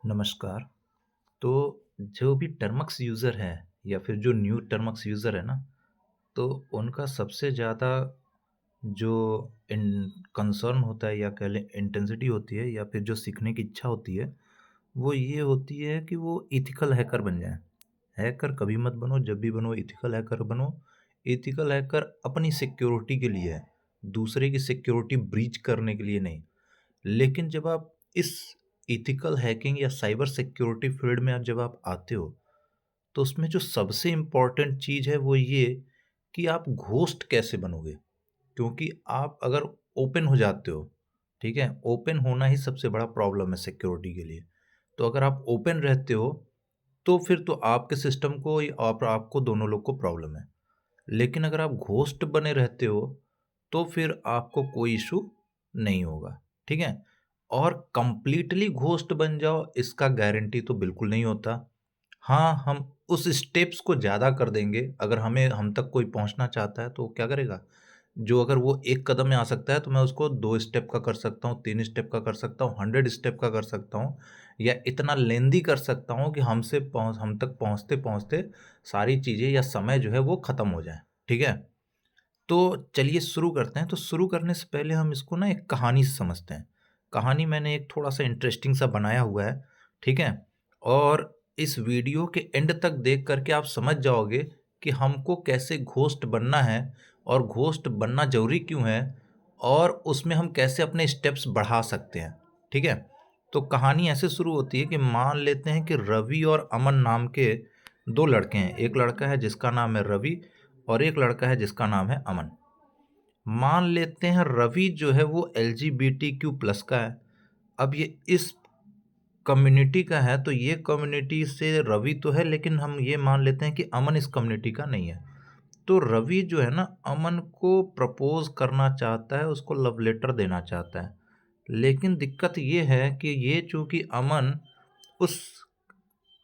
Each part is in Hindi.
नमस्कार। तो जो भी टर्मक्स यूज़र है या फिर जो न्यू टर्मक्स यूज़र है ना, तो उनका सबसे ज़्यादा जो इन कंसर्न होता है या कह लें इंटेंसिटी होती है या फिर जो सीखने की इच्छा होती है, वो ये होती है कि वो एथिकल हैकर बन जाएँ। हैकर कभी मत बनो, जब भी बनो एथिकल हैकर बनो। एथिकल हैकर अपनी सिक्योरिटी के लिए है, दूसरे की सिक्योरिटी ब्रीच करने के लिए नहीं। लेकिन जब आप इस एथिकल हैकिंग या साइबर सिक्योरिटी फील्ड में जब आप आते हो, तो उसमें जो सबसे इम्पोर्टेंट चीज़ है वो ये कि आप घोस्ट कैसे बनोगे? क्योंकि आप अगर ओपन हो जाते हो, ठीक है? ओपन होना ही सबसे बड़ा प्रॉब्लम है सिक्योरिटी के लिए। तो अगर आप ओपन रहते हो, तो फिर तो आपके सिस्टम को और आपको दोनों लोग को प्रॉब्लम है। लेकिन अगर आप घोस्ट बने रहते हो, तो फिर आपको कोई इश्यू नहीं होगा, ठीक है? और कंप्लीटली घोस्ट बन जाओ इसका गारंटी तो बिल्कुल नहीं होता। हाँ, हम उस स्टेप्स को ज़्यादा कर देंगे, अगर हम तक कोई पहुँचना चाहता है तो वो क्या करेगा? जो अगर वो 1 कदम में आ सकता है तो मैं उसको 2 स्टेप का कर सकता हूँ, 3 स्टेप का कर सकता हूँ, 100 स्टेप का कर सकता हूँ या इतना लेंदी कर सकता हूँ कि हम तक पहुँचते-पहुँचते सारी चीज़ें या समय जो है वो ख़त्म हो जाए, ठीक है? तो चलिए शुरू करते हैं। तो शुरू करने से पहले हम इसको ना एक कहानी से समझते हैं। कहानी मैंने एक थोड़ा-सा इंटरेस्टिंग सा बनाया हुआ है, ठीक है? और इस वीडियो के एंड तक देख कर के आप समझ जाओगे कि हमको कैसे घोस्ट बनना है और घोस्ट बनना ज़रूरी क्यों है और उसमें हम कैसे अपने स्टेप्स बढ़ा सकते हैं, ठीक है? तो कहानी ऐसे शुरू होती है कि मान लेते हैं कि रवि और अमन नाम के 2 लड़के हैं। एक लड़का है जिसका नाम है रवि और एक लड़का है जिसका नाम है अमन। मान लेते हैं रवि जो है वो एलजीबीटीक्यू प्लस का है। अब ये इस कम्युनिटी का है तो ये कम्युनिटी से रवि तो है, लेकिन हम ये मान लेते हैं कि अमन इस कम्युनिटी का नहीं है। तो रवि जो है ना अमन को प्रपोज करना चाहता है, उसको लव लेटर देना चाहता है। लेकिन दिक्कत ये है कि ये चूंकि अमन उस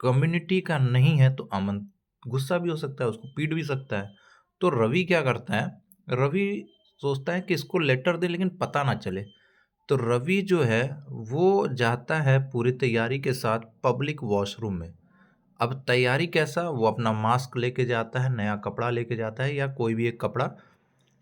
कम्युनिटी का नहीं है तो अमन गुस्सा भी हो सकता है, उसको पीट भी सकता है। तो रवि क्या करता है, रवि सोचता है कि इसको लेटर दे लेकिन पता ना चले। तो रवि जो है वो जाता है पूरी तैयारी के साथ पब्लिक वॉशरूम में। अब तैयारी कैसा, वो अपना मास्क लेके जाता है, नया कपड़ा लेके जाता है या कोई भी एक कपड़ा,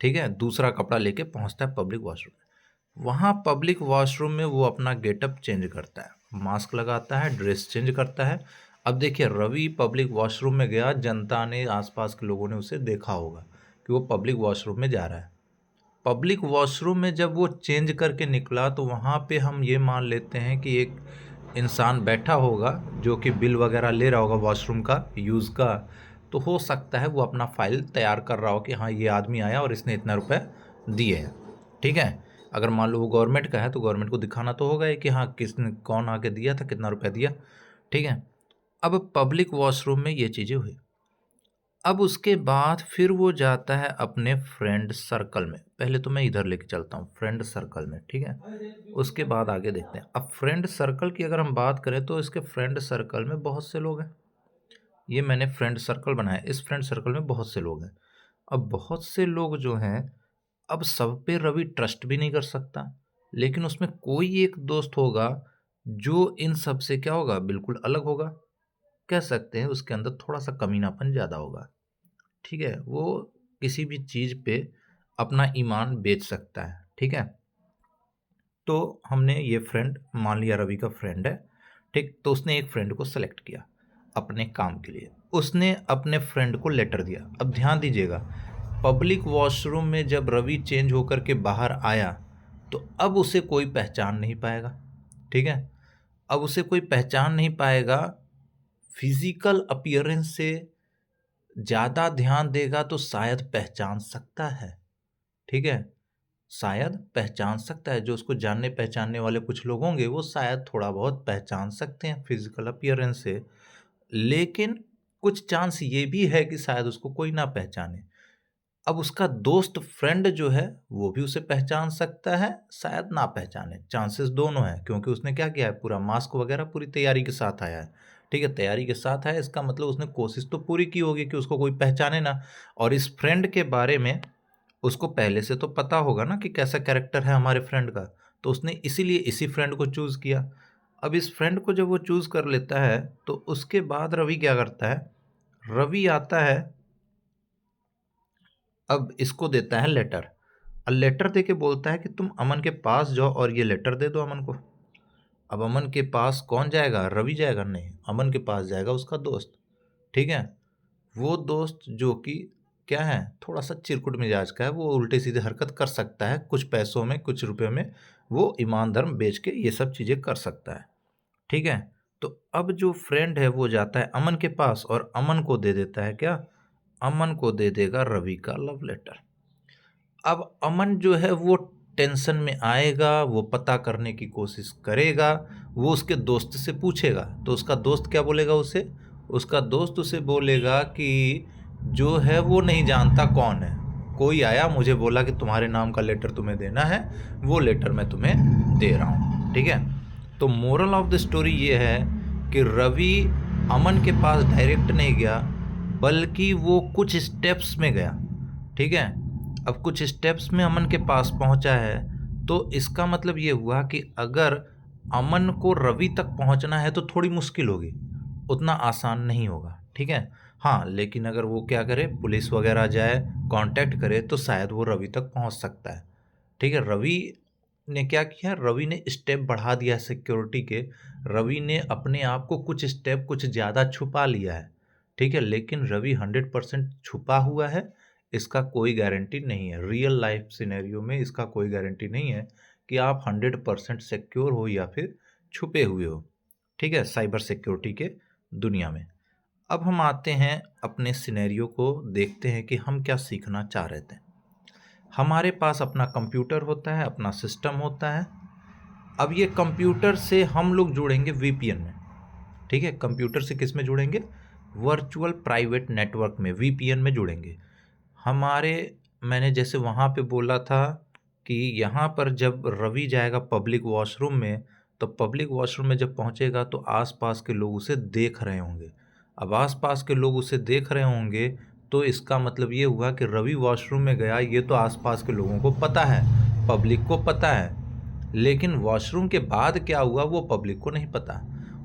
ठीक है, दूसरा कपड़ा लेके पहुंचता है पब्लिक वॉशरूम में। वहाँ पब्लिक वॉशरूम में वो अपना गेटअप चेंज करता है, मास्क लगाता है, ड्रेस चेंज करता है। अब देखिए रवि पब्लिक वॉशरूम में गया, जनता ने, आसपास के लोगों ने उसे देखा होगा कि वो पब्लिक वॉशरूम में जा रहा है। पब्लिक वॉशरूम में जब वो चेंज करके निकला तो वहाँ पे हम ये मान लेते हैं कि एक इंसान बैठा होगा जो कि बिल वगैरह ले रहा होगा वॉशरूम का यूज़ का। तो हो सकता है वो अपना फाइल तैयार कर रहा हो कि हाँ ये आदमी आया और इसने इतना रुपए दिए हैं, ठीक है? अगर मान लो वो गवर्नमेंट का है तो गवर्नमेंट को दिखाना तो होगा ही कि हाँ किसने कौन आके दिया था, कितना रुपया दिया, ठीक है? अब पब्लिक वॉशरूम में ये चीज़ें हुई। अब उसके बाद फिर वो जाता है अपने फ्रेंड सर्कल में। पहले तो मैं इधर लेके चलता हूँ फ्रेंड सर्कल में, ठीक है? उसके बाद आगे देखते हैं। अब फ्रेंड सर्कल की अगर हम बात करें तो इसके फ्रेंड सर्कल में बहुत से लोग हैं। ये मैंने फ्रेंड सर्कल बनाया, इस फ्रेंड सर्कल में बहुत से लोग हैं। अब बहुत से लोग जो हैं, अब सब पे रवि ट्रस्ट भी नहीं कर सकता, लेकिन उसमें कोई एक दोस्त होगा जो इन सब से क्या होगा, बिल्कुल अलग होगा। कह सकते हैं उसके अंदर थोड़ा-सा कमीनापन ज़्यादा होगा। ठीक है? वो किसी भी चीज़ पे अपना ईमान बेच सकता है, ठीक है? तो हमने ये फ्रेंड मान लिया रवि का फ्रेंड है, ठीक? तो उसने एक फ्रेंड को सेलेक्ट किया अपने काम के लिए। उसने अपने फ्रेंड को लेटर दिया। अब ध्यान दीजिएगा, पब्लिक वॉशरूम में जब रवि चेंज होकर के बाहर आया, तो अब उसे कोई पहचान नहीं पाएगा, ठीक है? अब उसे कोई पहचान नहीं पाएगा, फिज़िकल अपीयरेंस से ज़्यादा ध्यान देगा तो शायद पहचान सकता है, ठीक है? शायद पहचान सकता है, जो उसको जानने पहचानने वाले कुछ लोग होंगे वो शायद थोड़ा बहुत पहचान सकते हैं फिजिकल अपीयरेंस से। लेकिन कुछ चांस ये भी है कि शायद उसको कोई ना पहचाने। अब उसका दोस्त फ्रेंड जो है वो भी उसे पहचान सकता है, शायद ना पहचाने, चांसेस दोनों हैं, क्योंकि उसने क्या किया है, पूरा मास्क वगैरह पूरी तैयारी के साथ आया है, ठीक है? तैयारी के साथ आया, इसका मतलब उसने कोशिश तो पूरी की होगी कि उसको कोई पहचाने ना। और इस फ्रेंड के बारे में उसको पहले से तो पता होगा ना कि कैसा कैरेक्टर है हमारे फ्रेंड का, तो उसने इसीलिए इसी फ्रेंड को चूज़ किया। अब इस फ्रेंड को जब वो चूज़ कर लेता है तो उसके बाद रवि क्या करता है, रवि आता है, अब इसको देता है लेटर। लेटर दे के बोलता है कि तुम अमन के पास जाओ और ये लेटर दे दो अमन को। अब अमन के पास कौन जाएगा, रवि जाएगा? नहीं, अमन के पास जाएगा उसका दोस्त। ठीक है, वो दोस्त जो कि क्या है, थोड़ा सा चिरकुट मिजाज का है, वो उल्टे सीधे हरकत कर सकता है, कुछ पैसों में कुछ रुपए में वो ईमान धर्म बेच के ये सब चीज़ें कर सकता है। ठीक है, तो अब जो फ्रेंड है वो जाता है अमन के पास और अमन को दे देता है क्या, अमन को दे देगा रवि का लव लेटर। अब अमन जो है वो टेंशन में आएगा, वो पता करने की कोशिश करेगा, वो उसके दोस्त से पूछेगा तो उसका दोस्त क्या बोलेगा उसे, उसका दोस्त उसे बोलेगा कि जो है वो नहीं जानता कौन है, कोई आया मुझे बोला कि तुम्हारे नाम का लेटर तुम्हें देना है, वो लेटर मैं तुम्हें दे रहा हूँ। ठीक है, तो मोरल ऑफ द स्टोरी ये है कि रवि अमन के पास डायरेक्ट नहीं गया, बल्कि वो कुछ स्टेप्स में गया। ठीक है, अब कुछ स्टेप्स में अमन के पास पहुंचा है, तो इसका मतलब ये हुआ कि अगर अमन को रवि तक पहुंचना है तो थोड़ी मुश्किल होगी, उतना आसान नहीं होगा। ठीक है, हाँ, लेकिन अगर वो क्या करे, पुलिस वगैरह जाए, कांटेक्ट करे, तो शायद वो रवि तक पहुंच सकता है। ठीक है, रवि ने क्या किया, रवि ने स्टेप बढ़ा दिया सिक्योरिटी के, रवि ने अपने आप को कुछ स्टेप कुछ ज़्यादा छुपा लिया है। ठीक है, लेकिन रवि 100% छुपा हुआ है, इसका कोई गारंटी नहीं है। रियल लाइफ सिनेरियो में इसका कोई गारंटी नहीं है कि आप 100% सिक्योर हो या फिर छुपे हुए हो। ठीक है, साइबर सिक्योरिटी के दुनिया में। अब हम आते हैं अपने सिनेरियो को, देखते हैं कि हम क्या सीखना चाह रहे थे। हमारे पास अपना कंप्यूटर होता है, अपना सिस्टम होता है। अब ये कंप्यूटर से हम लोग जुड़ेंगे वीपीएन में। ठीक है, कंप्यूटर से किस में जुड़ेंगे, वर्चुअल प्राइवेट नेटवर्क में, वीपीएन में जुड़ेंगे। हमारे, मैंने जैसे वहाँ पे बोला था कि यहाँ पर जब रवि जाएगा पब्लिक वॉशरूम में, तो पब्लिक वॉशरूम में जब पहुँचेगा तो आसपास के लोग उसे देख रहे होंगे। अब आसपास के लोग उसे देख रहे होंगे तो इसका मतलब ये हुआ कि रवि वॉशरूम में गया, ये तो आसपास के लोगों को पता है, पब्लिक को पता है, लेकिन वॉशरूम के बाद क्या हुआ वो पब्लिक को नहीं पता।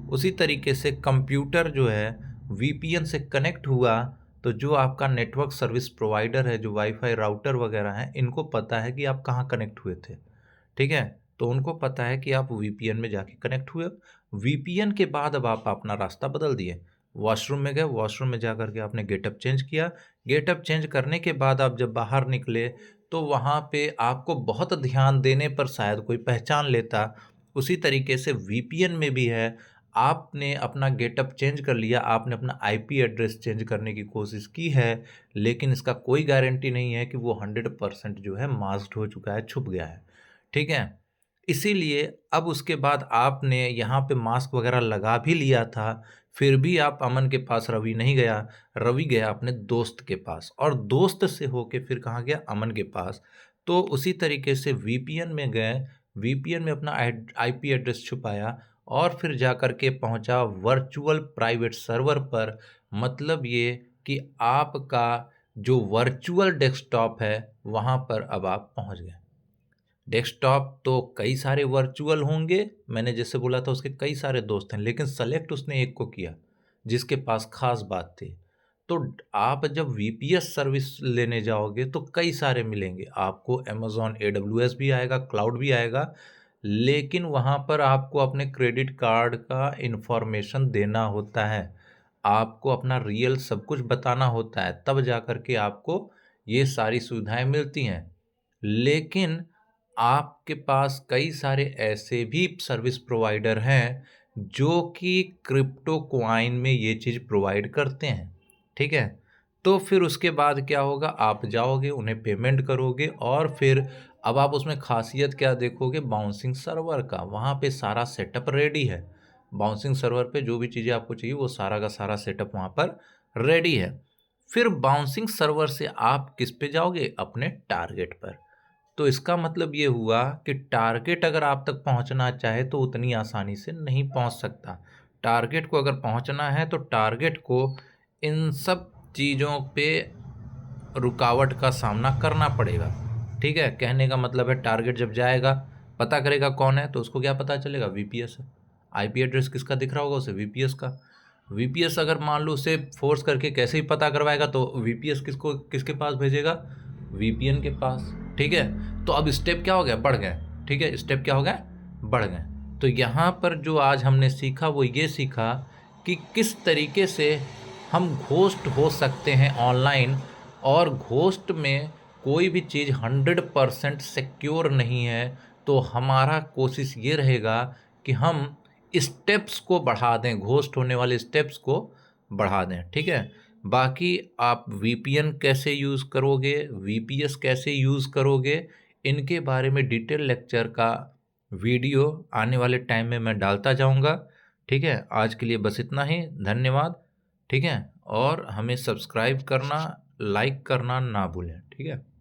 उसी तरीके से कंप्यूटर जो है वीपीएन से कनेक्ट हुआ, तो जो आपका नेटवर्क सर्विस प्रोवाइडर है, जो वाईफाई राउटर वगैरह हैं, इनको पता है कि आप कहाँ कनेक्ट हुए थे। ठीक है, तो उनको पता है कि आप वीपीएन में जाके कनेक्ट हुए। वीपीएन के बाद अब आप अपना रास्ता बदल दिए, वॉशरूम में गए, वॉशरूम में जा करके आपने गेटअप चेंज किया। गेटअप चेंज करने के बाद आप जब बाहर निकले तो वहाँ पे आपको बहुत ध्यान देने पर शायद कोई पहचान लेता। उसी तरीके से वीपीएन में भी है, आपने अपना गेटअप चेंज कर लिया, आपने अपना आईपी एड्रेस चेंज करने की कोशिश की है, लेकिन इसका कोई गारंटी नहीं है कि वो 100% जो है मास्क्ड हो चुका है, छुप गया है। ठीक है, इसीलिए अब उसके बाद आपने यहाँ पे मास्क वगैरह लगा भी लिया था, फिर भी आप अमन के पास रवि नहीं गया, रवि गया अपने दोस्त के पास और दोस्त से होके फिर कहाँ गया, अमन के पास। तो उसी तरीके से वीपीएन में गए, वीपीएन में अपना आईपी एड्रेस छुपाया और फिर जा कर के पहुँचा वर्चुअल प्राइवेट सर्वर पर। मतलब ये कि आपका जो वर्चुअल डेस्कटॉप है वहाँ पर अब आप पहुँच गए। डेस्कटॉप तो कई सारे वर्चुअल होंगे, मैंने जैसे बोला था उसके कई सारे दोस्त हैं, लेकिन सेलेक्ट उसने एक को किया जिसके पास खास बात थी। तो आप जब वीपीएस सर्विस लेने जाओगे तो कई सारे मिलेंगे आपको, अमेजॉन एडब्ल्यूएस भी आएगा, क्लाउड भी आएगा, लेकिन वहाँ पर आपको अपने क्रेडिट कार्ड का इंफॉर्मेशन देना होता है, आपको अपना रियल सब कुछ बताना होता है, तब जा कर के आपको ये सारी सुविधाएं मिलती हैं। लेकिन आपके पास कई सारे ऐसे भी सर्विस प्रोवाइडर हैं जो कि क्रिप्टो कॉइन में ये चीज़ प्रोवाइड करते हैं। ठीक है, तो फिर उसके बाद क्या होगा, आप जाओगे उन्हें पेमेंट करोगे और फिर अब आप उसमें खासियत क्या देखोगे, बाउंसिंग सर्वर का, वहाँ पे सारा सेटअप रेडी है। बाउंसिंग सर्वर पे जो भी चीज़ें आपको चाहिए वो सारा का सारा सेटअप वहाँ पर रेडी है। फिर बाउंसिंग सर्वर से आप किस पे जाओगे, अपने टारगेट पर। तो इसका मतलब ये हुआ कि टारगेट अगर आप तक पहुंचना चाहे तो उतनी आसानी से नहीं पहुंच सकता। टारगेट को अगर पहुंचना है तो टारगेट को इन सब चीज़ों पे रुकावट का सामना करना पड़ेगा। ठीक है, कहने का मतलब है टारगेट जब जाएगा, पता करेगा कौन है, तो उसको क्या पता चलेगा, वीपीएस है। आईपी एड्रेस किसका दिख रहा होगा उसे, वीपीएस का। वीपीएस अगर मान लो उसे फोर्स करके कैसे ही पता करवाएगा तो वीपीएस किसको किसके पास भेजेगा, वीपीएन के पास। ठीक है, तो अब स्टेप क्या हो गया, बढ़ गए। ठीक है, स्टेप क्या हो गए, बढ़ गए। तो यहाँ पर जो आज हमने सीखा वो ये सीखा कि किस तरीके से हम घोस्ट हो सकते हैं ऑनलाइन, और घोस्ट में कोई भी चीज़ 100% सिक्योर नहीं है। तो हमारा कोशिश ये रहेगा कि हम स्टेप्स को बढ़ा दें, घोस्ट होने वाले स्टेप्स को बढ़ा दें। ठीक है, बाकी आप वीपीएन कैसे यूज़ करोगे, वीपीएस कैसे यूज़ करोगे, इनके बारे में डिटेल लेक्चर का वीडियो आने वाले टाइम में मैं डालता जाऊंगा। ठीक है, आज के लिए बस इतना ही, धन्यवाद। ठीक है, और हमें सब्सक्राइब करना, लाइक करना ना भूलें। ठीक है।